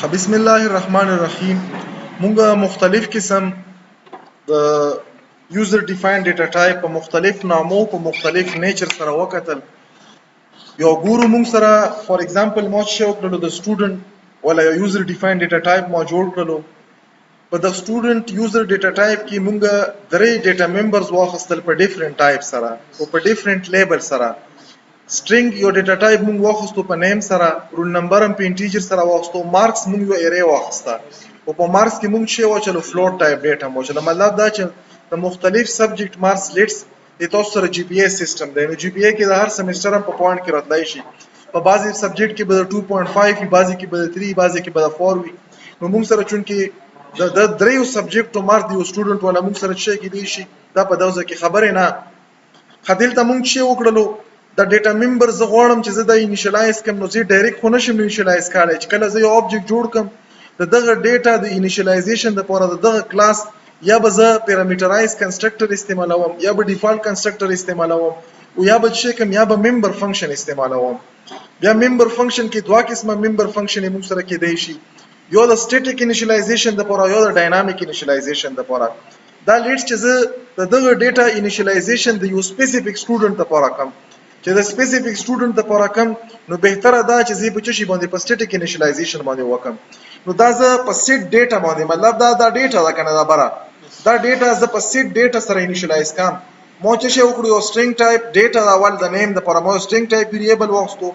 بسم الله الرحمن الرحیم. مونږه مختلف قسم د یوزر ډیفاینډ ډیټا ټایپ په مختلف نامو په مختلف نیچر سره وکتل. یو ګورو مونږ سره فار ایگزامپل ما چې وکړلو د سټوډنټ ولا یو یوزر ډیفاینډ ډیټا ټایپ ما جوړ کړلو. په د سټوډنټ یوزر ډیټا ټایپ کې مونږ درې ډیټا ممبرز واخیستل په ډیفرنٹ ټایپ سره او په ډیفرنٹ لیبل سره. string یو ډیټا ټایپ مونږ واخستو په نیم سره، رول نمبر هم په انټیجر سره واخستو، مارکس مونږ یو ارې واخسته او په مارکس کې مونږ شی واچلو فلوټ ټایپ ډیټا مو چلو. مطلب دا چې د مختلف سبجیکټ مارکس لیټس د تاسو سره جی پی ایس سیستم دی. نو جی پی ای کې د هر سمستر هم په پوینټ کې راتلای شي. په بعضی سبجیکټ کې به 2.5 وي، بعضی کې به 3، بعضی کې به 4 وي. نو مونږ سره چون کې د دریو سبجیکټو مارک دی یو سټوډنټ ولا مونږ سره شي کې دی شي دا په دوزه کې خبره نه. خدل ته مونږ شی وکړلو د ډیټا ممبر زه غواړم چې زه د انیشلایز کوم، نو زه ډایرکټ خو نشم انیشلایز کولای. چې کله زه یو آبجیکټ جوړ کوم د دغه ډیټا د انیشلایزیشن لپاره د دغه کلاس یا به زه پیرامیټرایز کنسټرکټر استعمالوم یا به ډیفالت کنسټرکټر استعمالوم او یا به چې کوم یا به ممبر فنکشن استعمالوم. بیا ممبر فنکشن کې دوه قسمه ممبر فنکشن موږ سره کېدای شي، یو د سټیټیک انیشلایزیشن لپاره یو د ډاینامیک انیشلایزیشن لپاره. دا لیټس چې زه د دغه ډیټا انیشلایزیشن د یو سپیسیفیک سټوډنټ لپاره کوم چې د سپیسیفیک سټوډنټ لپاره کوم، نو بهتره دا چې زه په چشي باندې په سټیټیک انیشلایزیشن باندې وکم. نو دا زه په سیټ ډیټا باندې، مطلب دا ډیټا دا کنه دا بره دا ډیټا زه په سیټ ډیټا سره انیشلایز کوم. مو چې شی وکړو یو سټرینګ ټایپ ډیټا دا ول د نیم لپاره مو سټرینګ ټایپ ویریبل واخستو،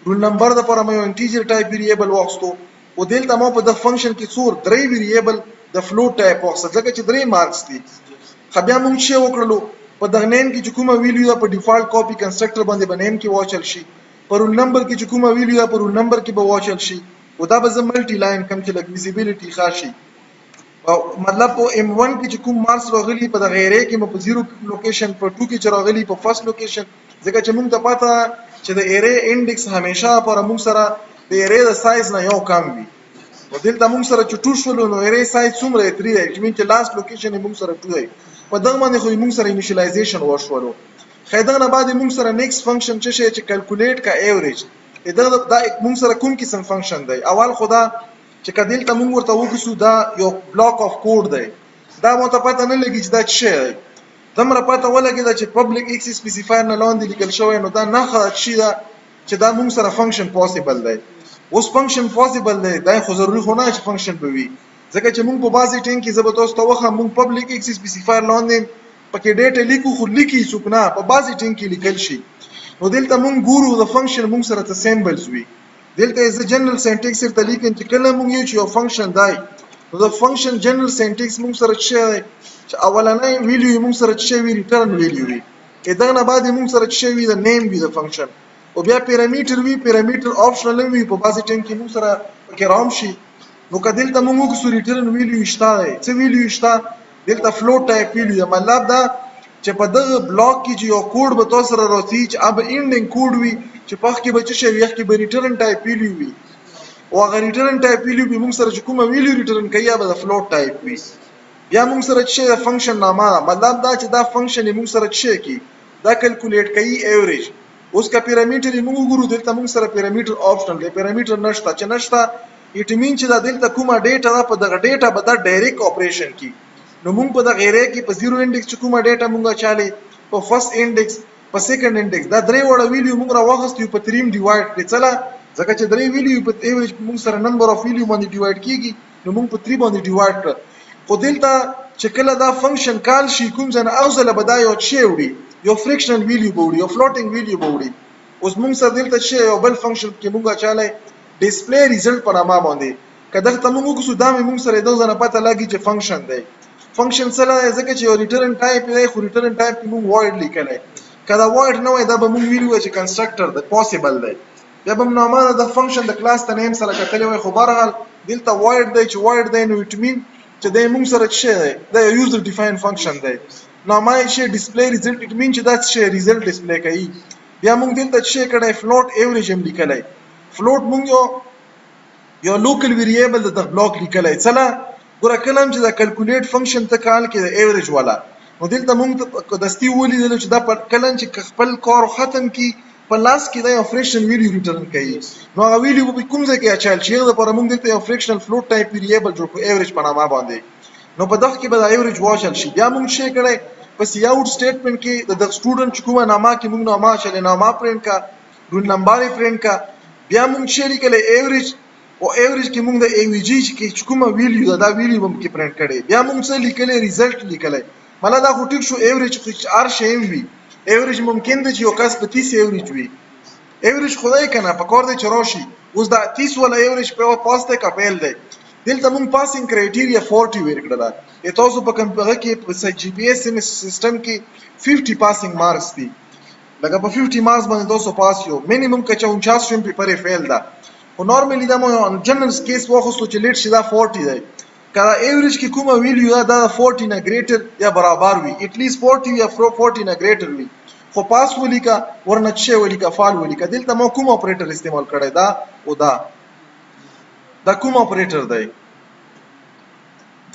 رول نمبر لپاره مو انټیجر ټایپ ویریبل واخستو او دلته مو په د فنکشن کې څور درې ویریبل د فلوټ ټایپ واخستل ځکه چې درې مارکس دي. خو بیا موږ شی وکړلو په دغه نیم کې چې کومه ویلیو په ډیفالت کاپی کنسټرکټر باندې بنیم کې واچل شي، په رول نمبر کې چې کومه ویلیو په رول نمبر کې به واچل شي او دا به زه ملټي لاین کم چې لګ ویزیبিলিټي خاصي. او مطلب په M1 کې چې کوم مارکس راغلي په دغه ایرې کې مو په 0 لوکیشن، په 2 کې چې راغلي په فرست لوکیشن، ځکه چې موږ ته پاته چې د ایرې انډیکس همیشه پر موږ سره د ایرې د سایز نه یو کم وي. او دلته موږ سره چې 2 شول نو ایرې سایز څومره 3 دی، چې موږ لاست لوکیشن موږ سره 2 دی. په دغه باندې خو موږ سره انیشلایزیشن وشولو. خیدان بعد موږ سره نیکست فنکشن چې کیلکولیټ کا ایوریج دا موږ سره کوم قسم فنکشن دی. اول خدا چې کدل ته موږ ورته وګسو دا یو بلاک اف کوډ دی، دا مو ته پته نه لګی چې دا څه دی. تمره پته ولګی دا چې پبلک ایکس سپیسیفایر نه لاندې لیکل شوی، نو دا نه خاص شي دا چې دا موږ سره فنکشن پوسیبل دی. اوس فنکشن پوسیبل دی دا خو ضروري خو نه چې فنکشن به وي، ځکه چې موږ په بازي ټینګ کې زبر تاسو ته وخه موږ پبلک ایکس سپیسیفایر لاندې پکې ډیټا لیکو خو لیکي څوک نه په بازي ټینګ کې لیکل شي. نو دلته موږ ګورو د فنکشن موږ سره ته سیمبلز وي. دلته از جنرال سنټیکس سره لیکن چې کله موږ یو فنکشن دی نو د فنکشن جنرال سنټیکس موږ سره چې اولنۍ ویلیو موږ سره چې وی ریټرن ویلیو وي، دا نه بعد موږ سره چې وی د نیم وی د فنکشن او بیا پیرامیټر وی، پیرامیټر آپشنل وی په بازي ټینګ کې موږ سره کې رام شي. نو کدل ته موږ وګورو ریټرن ویلیو شته دی، څه ویلیو شته دلته فلوټ ټایپ ویلیو. مطلب دا چې په دغه بلاک کې چې یو کوډ به تاسو سره راځي چې اب انډینګ کوډ وي چې په کې به چې ویخ کې به ریټرن ټایپ ویلیو وي او هغه ریټرن ټایپ ویلیو به موږ سره چې کومه ویلیو ریټرن کوي به د فلوټ ټایپ وي. بیا موږ سره چې فنکشن نامه، مطلب دا چې دا فنکشن موږ سره چې کی دا کیلکولیټ کوي ایوریج. اوس کا پیرامیټر موږ وګورو دلته موږ سره پیرامیټر آپشنل دی، پیرامیټر نشته چې نشته اټ مین چې دا دلته کومه ډیټا ده په دغه ډیټا به دا ډایرکټ اپریشن کی. نو موږ په دغه ایرې کې په 0 انډیکس چې کومه ډیټا موږ چالي په فرست انډیکس په سیکنډ انډیکس دا درې وړه ویلیو موږ راوخستو په 3 ډیوایډ کړي. چلا ځکه چې درې ویلیو په ایوریج موږ سره نمبر اف ویلیو باندې ډیوایډ کیږي نو موږ په 3 باندې ډیوایډ کړ. خو دلته چې کله دا فنکشن کال شي کوم ځنه اوزله بدای او شی وړي یو فریکشنل ویلیو وړي یو فلوټینګ ویلیو وړي. اوس موږ سره دلته شی یو بل فنکشن کې موږ چالي ډیسپلی ریزلټ په نامه باندې کله ته موږ وګورو دا موږ سره د ځنه پته لګي چې فنکشن دی. فنکشن سره ځکه چې یو ریټرن ټایپ دی خو ریټرن ټایپ موږ وایډ لیکلای، کله وایډ نه وای دا به موږ ویلو چې کنسټرکټر د پوسیبل دی. بیا به نامه د فنکشن د کلاس ته نیم سره کتلې وای، خو بهرحال دلته وایډ دی چې وایډ دی نو اټ مین چې د موږ سره چې دی دا یوزر ډیفاین فنکشن دی. نامه یې ډیسپلی ریزلټ اټ مین چې دا څه ریزلټ ډیسپلی کوي. بیا موږ دلته چې کړه فلوټ ایوریج هم لیکلای. فلوټ موږ یو لوکل ویریبل د بلاک لیکلای. چلا ګوره کلم چې دا کیلکولیټ فنکشن ته کال کې د ایوریج والا، نو دلته موږ د دستی ولیدل چې دا کلم چې خپل کار ختم کی په لاس کې دا یو فریکشنل ویلیو ریټرن کوي نو هغه ویلیو به کوم ځای کې اچول شي د لپاره موږ دلته یو فریکشنل فلوټ ټایپ ویریبل جوړ کړو ایوریج په نامه باندې نو په دغه کې به دا ایوریج واچل شي بیا موږ شي کړی په سی آوټ سټیټمنټ کې د سټوډنټ چې کومه نامه کې موږ نامه چلې نامه پرینټ کا رول نمبر یې پرینټ کا بیا موږ شي لیکل ایوریج او ایوریج کې موږ د ای وی جی کې کومه ویلیو دا ویلیو هم کې پرینټ کړي بیا موږ څه لیکل ریزلټ لیکل مله دا خو ټیک شو ایوریج خو هر شی وي ایوریج ممکن دی چې یو کس په 30 ایوریج وي ایوریج خدای کنه په کار دی چې راشي اوس دا 30 ولا ایوریج په پاس ته کپیل دی دلته موږ پاسینګ کرایټیریا 40 ور کړل تاسو په کمپیوټر کې په جی پی ایس سیستم کې 50 پاسینګ مارکس دي لکه په 50 مارکس باندې تاسو پاس یو مینیمم که 49 شوم پیپر فیل ده او نورمالي دا مو جنرال کیس واخصو چې لیټ شي دا 40 دی کله ایوریج کې کومه ویلیو دا 40 نه ګریټر یا برابر وي اټ لیست 40 یا 40 نه ګریټر وي خو پاس ولیکا ورنه چې ولیکا فال ولیکا دلته مو کوم اپریټر استعمال کړی دا او دا کوم اپریټر دی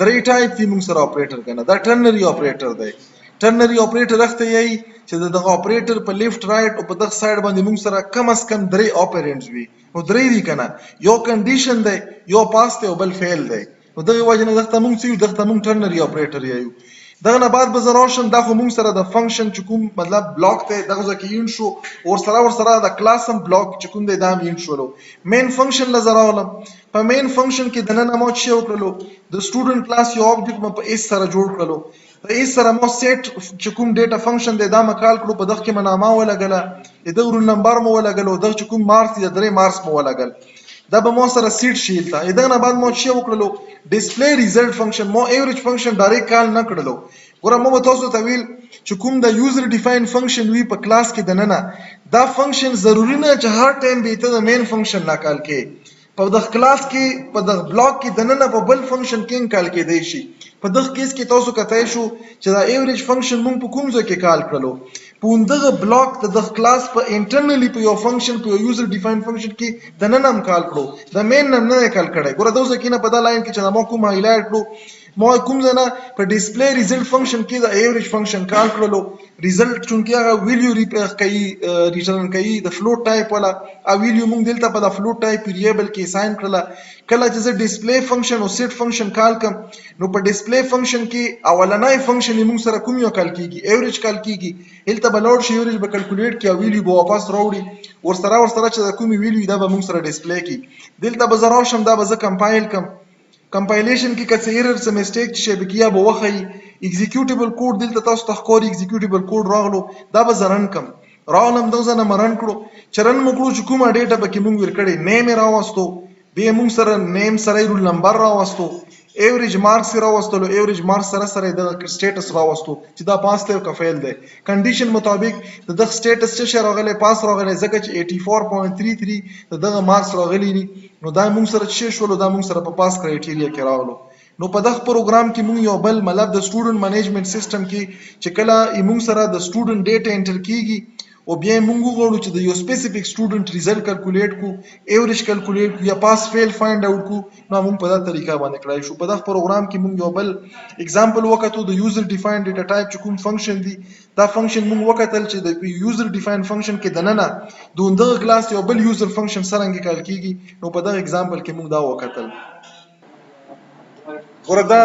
درې ټایپ دی موږ سره اپریټر کنه دا ټرنری اپریټر دی ټرنری اپریټر راخته یی چې دغه اپریټر په لیفت رائټ او په دغه سایډ باندې موږ سره کم از کم درې اپرینټس وي نو درې دي کنه یو کنډیشن دی یو پاس دی او بل فیل دی نو دغه وجه نه دغه موږ څه دغه موږ ټرنری اپریټر یو دغه نه بعد به زراوشن دا خو موږ سره د فنکشن چې کوم مطلب بلاک ته دغه ځکه یون شو ور سره د کلاس هم بلاک چې کوم دی دا یون شو مین فنکشن لزراولم په مین فنکشن کې د نن مو چې وکړلو د سټوډنټ کلاس یو آبجیکټ م په اس سره جوړ کړلو په اس سره مو سیټ چې کوم ډیټا فنکشن دی دا مکال کړو په دغه کې منامه ولګله د رول نمبر مو ولګلو دغه چې کوم مارکس دی درې مارکس مو ولګل دا به مو سره سیټ شیل تا دغه نه بعد مو چې وکړلو ډیسپلی ریزلټ فنکشن مو ایوریج فنکشن ډایرکټ کال نه کړلو ګوره مو تاسو ته ویل چې کوم د یوزر ډیفاین فنکشن وی په کلاس کې د ننه دا فنکشن ضروری نه چې هر ټایم به ته د مین فنکشن نه کال کې په دغه کلاس کې په دغه بلاک کې د ننه په بل فنکشن کې کال کې دی شي په دغه کیس کې تاسو کتای شو چې دا ایوریج فنکشن مونږ په کوم ځای کې کال کړلو په دغه بلاک د دغه کلاس په انټرنلی په یو فنکشن په یو یوزر ډیفاین فنکشن کې د ننه هم کال کړو د مین نه کال کړی ګوره دا ځکه نه په دا لاین کې چې مو کوم هایلایټ کړو مو کوم ځنه په ډیسپلی ریزلټ فنکشن کې د ایوریج فنکشن کال کړلو ریزلټ چونکی هغه ویلیو ریټرن کوي د فلوټ ټایپ ولا ا ویلیو موږ دلته په د فلوټ ټایپ ویریبل کې ساين کړل کله چې ډیسپلی فنکشن او سیټ فنکشن کال کوم نو په ډیسپلی فنکشن کې اولنۍ فنکشن موږ سره کوم یو کال کیږي ایوریج کال کیږي هلته بلوډ شي ایوریج به کیلکولیټ کې ویلیو به واپس راوړي ورسره چې کوم ویلیو دا به موږ سره ډیسپلی کی دلته به زراو شم دا به زه کمپایل کم کمپایلیشن کې کڅ ایرر څه میسټیک شبکیه به وخی ایگزیکیوټیبل کوډ دلته تاسو ته ښکاري ایگزیکیوټیبل کوډ راغلو دا به زرن کم راولم دا زنه مرن کړو چرن مکړو چې کومه ډیټا به کې مونږ ورکړې نیم راوستو به مونږ سره نیم سره رول نمبر راوستو ایوریج مارکس راوستلو ایوریج مارکس سره د سټیټس راوستو چې دا پاس ته کفیل دی کنډیشن مطابق د سټیټس چې راغلی پاس راغلی ځکه چې 84.33 دغه مارکس راغلی نو دا موږ سره چې شول دا موږ سره په پاس کرایټیریا کې راغلو نو په دغه پروګرام کې موږ یو بل مطلب د سټوډنټ منیجمنت سیستم کې چې کله موږ سره د سټوډنټ ډیټا انټر کیږي او بیا موږ غواړو چې د یو سپیسیفیک سټوډنټ ریزلټ کیلکولیټ کو ایوریج کیلکولیټ کو یا پاس فیل فایند اوټ کو نو موږ په دا طریقه باندې کړای شو په دغه پروګرام کې موږ یو بل اگزامپل وکړو د یوزر ډیفاینډ ډیټا ټایپ چې کوم فنکشن دی دا فنکشن موږ وکړل چې د یوزر ډیفاین فنکشن کې دننه دغه کلاس یو بل یوزر فنکشن څنګه کال کیږي نو په دغه اگزامپل کې موږ دا وکړل وردا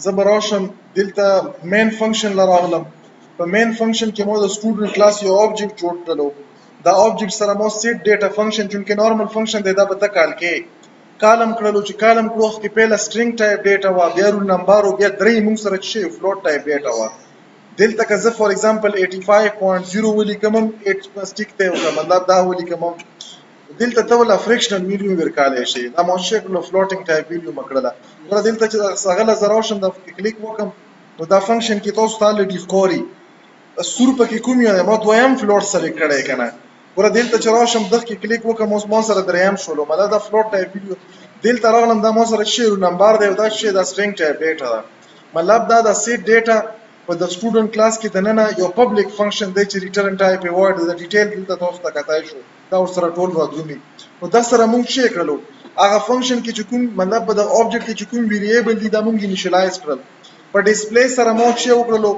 زبراشم دلته مین فنکشن لراغلم په مین فنکشن کې مو د سټوډنټ کلاس یو آبجیکټ جوړ کړلو دا آبجیکټ سره مو سیټ ډیټا فنکشن چې نورمال فنکشن دی دا به کال کې کالم کړلو چې کالم کړو کې پهله سټرینګ ټایپ ډیټا وا بیا رول نمبر او بیا درې موږ سره چې فلوټ ټایپ ډیټا وا دلته که زه فور ایگزامپل 85.0 ولیکم 8 سټیک ته وکړم مطلب دا ولیکم دلته ته ولا فریکشنل ویلیو ورکاله شي دا مو شکل فلوټینګ ټایپ ویلیو مکړه ور دلته چې سغله زراوشم د کلیک وکم نو دا فنکشن کې تاسو ته لټی ښکاری سور پکې کوم یو ما دویم فلوټ سره کړی کنه ور دلته چې راشم دغه کې کلیک وکم اوس ما سره دریم شولو مله دا فلوټ ټایپ ویلیو دلته راغلم دا ما سره شی نمبر دی دا شی دا سټرینګ ټایپ ډیټا مطلب دا د سیټ ډیټا په د سټوډنټ کلاس کې دننه یو پبلک فنکشن دی چې ریټرن ټایپ ایوارډ د ډیټیل دلته تاسو ته کتای شو دا ور سره ټول راځومي نو دا سره مونږ شي کړلو هغه فنکشن کې چې کوم مطلب د اوبجیکټ کې چې کوم ویریبل دی دا مونږ انیشلایز کړل په ډسپلی سره مو چې وکړلو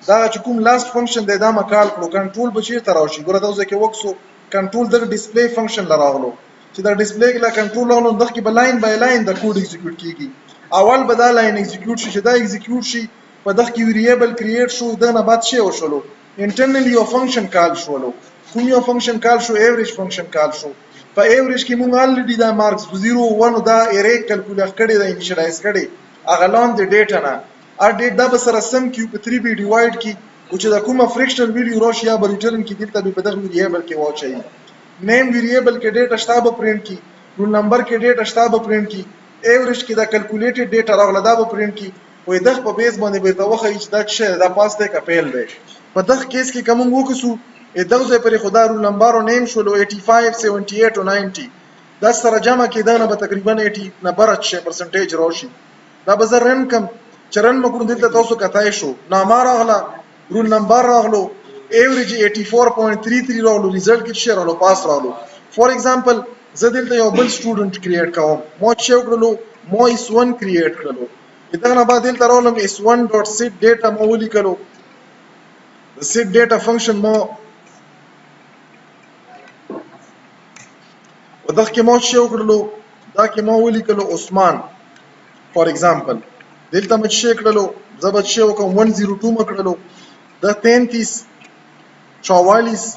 دا چې کوم لاست فنکشن دی دا ما کال کړو کنټرول به چیرته راشي ګوره دا ځکه وکسو کنټرول د ډسپلی فنکشن لراغلو چې دا ډسپلی لا کنټرول راغلو دغه کې به لاین بای لاین د کوډ ایگزیکیوټ کیږي اول به دا لاین ایگزیکیوټ شي چې دا ایگزیکیوټ شي په دغه کې ویریبل کریټ شو دا نه بعد شی وشلو انټرنلی یو فنکشن کال شولو کوم یو فنکشن کال شو ایوریج فنکشن کال شو په ایوریج کې مونږ الریډي دا مارکس 0 1 دا ارے کیلکولیټ کړي دا انیشلایز کړي اغه لاند د ډیټا نه ا ډیټ دا به سره سم کیو په 3 بي ډیوایډ کی او چې دا کومه فریکشنل ویډیو راشي یا به ریټرن کی دلته به په دغه ویریبل کې واچي نیم ویریبل کې ډیټا شتابه پرینټ کی رول نمبر کې ډیټا شتابه پرینټ کی ایوریج کې دا کیلکولیټډ ډیټا راغله دا به پرینټ کی وې دغه په بیس باندې به دا وخه چې دا څه دا پاس ته کپیل دی په دغه کیس کې کوم وکسو دغه ځای پر خدا رول نمبر او نیم شولو 85 78 او 90 دا سره جمع کې دا نه به تقریبا 80 نه برچ پرسنټیج راشي دا به زه رن کم چرن مکو دلته تاسو کتای شو نامه راغله رول نمبر راغلو ایوریج 84.33 راغلو ریزلټ کې څه راغلو پاس راغلو فور ایگزامپل زه دلته یو بل سټوډنټ کریټ کوم مو چې وکړلو مو اس1 کریټ کړلو دغه نه بعد دلته راولم s1.set data مو ولیکلو set data function مو ودغه کې مو چې وکړلو دا کې مو ولیکلو عثمان فور ایگزامپل دلته مې چې کړلو زبر چې وکم 102 مکړلو د 33 44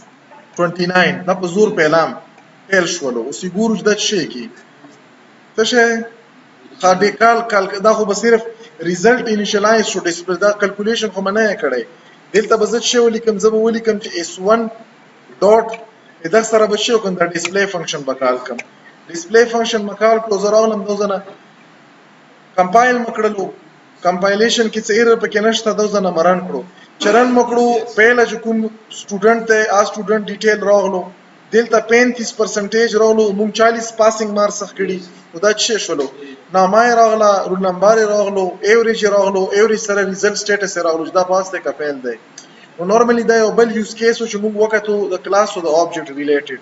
29 دا په زور پیلام پیل شولو او سیګور د شي کې څه شي خاډیکال دا خو به صرف ریزلټ انیشلایز شو ډسپلی دا کیلکولیشن خو منه کړی دلته به زه چې ولیکم زه به ولیکم چې s1 ډاټ دا سره به چې کوم دا ډسپلی فنکشن بکال کم ډسپلی فنکشن مکال کلوزر اولم دوزنه کمپایل مکړلو کمپایلیشن کې څه ایرر پکې نشته دوزنه مرن کړو چرن مکړو پهله چې کوم سټوډنټ ته ا سټوډنټ ډیټیل راغلو دلته 35% راغلو مونږ 40 پاسینګ مارکس خکړي نو دا څه شولو نامه راغله رول نمبر راغلو ایوریج راغلو ایوریج سره ریزلټ سټیټس راغلو دا پاس ته کپیل دی نو نورمالي دا یو بل یوز کیس چې موږ وکړو د کلاس او د آبجیکټ ریلیټډ